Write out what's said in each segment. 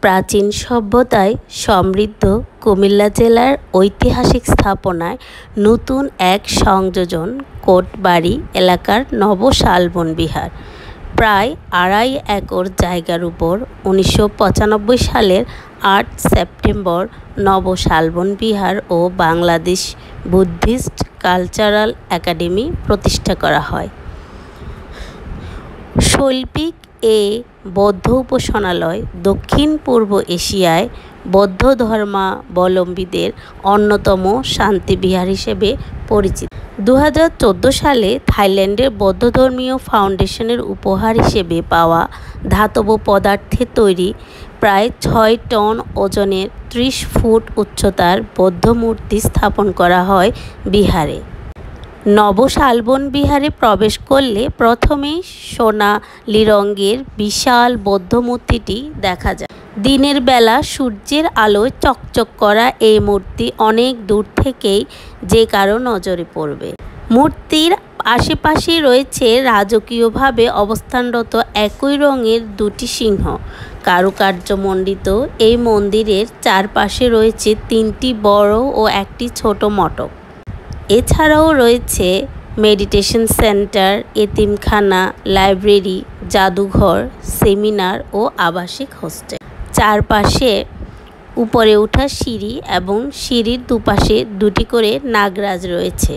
প্রাচীন সভ্যতায় সমৃদ্ধ কুমিল্লা জেলার ঐতিহাসিক স্থাপনায় নতুন এক সংযোজন কোটবাড়ি এলাকার নব শালবন বিহার। প্রায় ২.৫ একর জায়গার উপর ১৯৯৫ সালের ৮ সেপ্টেম্বর নব শালবন বিহার ও বাংলাদেশ বুদ্ধিস্ট কালচারাল একাডেমি প্রতিষ্ঠা করা হয়। শৈল্পিক এ বৌদ্ধ উপাসনালয় দক্ষিণ পূর্ব এশিয়ায় বৌদ্ধ ধর্মাবলম্বীদের অন্যতম শান্তিবিহার হিসেবে পরিচিত। ২০১৪ সালে থাইল্যান্ডের বৌদ্ধধর্মীয় ফাউন্ডেশনের উপহার হিসেবে পাওয়া ধাতব পদার্থে তৈরি প্রায় ৬ টন ওজনের ৩০ ফুট উচ্চতার বৌদ্ধ মূর্তি স্থাপন করা হয় বিহারে। নব শালবন বিহারে প্রবেশ করলে প্রথমেই সোনালি রঙের বিশাল বৌদ্ধ মূর্তিটি দেখা যায়। দিনের বেলা সূর্যের আলোয় চকচক করা এই মূর্তি অনেক দূর থেকেই যে কারো নজরে পড়বে। মূর্তির আশেপাশে রয়েছে রাজকীয়ভাবে অবস্থানরত একই রঙের দুটি সিংহ। কারুকার্যমণ্ডিত এই মন্দিরের চারপাশে রয়েছে ৩টি বড় ও একটি ছোট মঠক। এছাড়াও রয়েছে মেডিটেশন সেন্টার, এতিমখানা, লাইব্রেরি, জাদুঘর, সেমিনার ও আবাসিক হোস্টেল। চারপাশে উপরে ওঠা সিঁড়ি এবং সিঁড়ির দুপাশে দুটি করে নাগরাজ রয়েছে।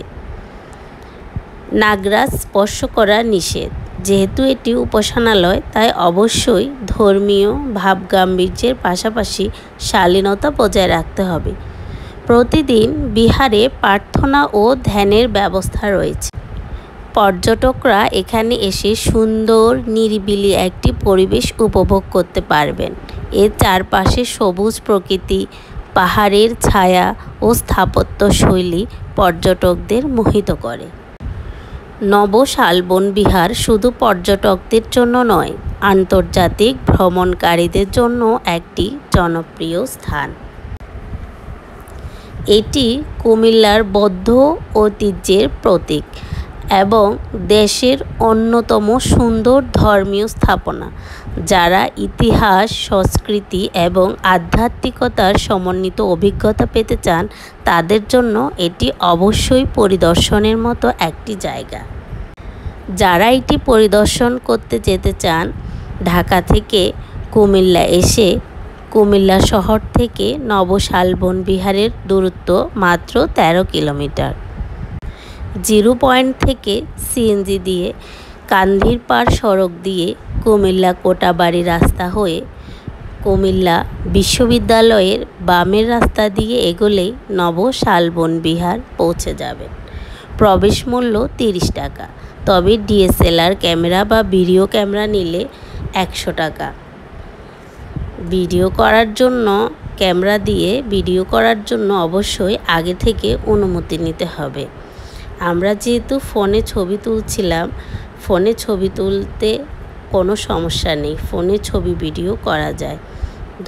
নাগরাজ স্পর্শ করা নিষেধ। যেহেতু এটি উপাসনালয়, তাই অবশ্যই ধর্মীয় ভাবগাম্ভীর্যের পাশাপাশি শালীনতা বজায় রাখতে হবে। প্রতিদিন বিহারে প্রার্থনা ও ধ্যানের ব্যবস্থা রয়েছে। পর্যটকরা এখানে এসে সুন্দর নিরিবিলি একটি পরিবেশ উপভোগ করতে পারবেন। এর চারপাশে সবুজ প্রকৃতি, পাহাড়ের ছায়া ও স্থাপত্য শৈলী পর্যটকদের মোহিত করে। নব শালবন বিহার শুধু পর্যটকদের জন্য নয়, আন্তর্জাতিক ভ্রমণকারীদের জন্য একটি জনপ্রিয় স্থান। এটি কুমিল্লার বৌদ্ধ ঐতিহ্যের প্রতীক এবং দেশের অন্যতম সুন্দর ধর্মীয় স্থাপনা। যারা ইতিহাস, সংস্কৃতি এবং আধ্যাত্মিকতার সমন্বিত অভিজ্ঞতা পেতে চান, তাদের জন্য এটি অবশ্যই পরিদর্শনের মতো একটি জায়গা। যারা এটি পরিদর্শন করতে যেতে চান, ঢাকা থেকে কুমিল্লা এসে কুমিল্লা শহর থেকে নব শালবন বিহারের দূরত্ব মাত্র ১৩ কিলোমিটার। জিরো পয়েন্ট থেকে সিএনজি দিয়ে কান্দিরপাড় সড়ক দিয়ে কুমিল্লা কোটাবাড়ি রাস্তা হয়ে কুমিল্লা বিশ্ববিদ্যালয়ের বামের রাস্তা দিয়ে এগোলেই নব শালবন বিহার পৌঁছে যাবেন। প্রবেশ মূল্য ৩০ টাকা, তবে ডিএসএলআর ক্যামেরা বা ভিডিও ক্যামেরা নিলে ১০০ টাকা। ক্যামেরা দিয়ে ভিডিও করার জন্য অবশ্যই আগে থেকে অনুমতি নিতে হবে। আমরা যেহেতু ফোনে ছবি তুলছিলাম, ফোনে ছবি তুলতে কোনো সমস্যা নেই, ফোনে ছবি ভিডিও করা যায়।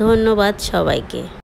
ধন্যবাদ সবাইকে।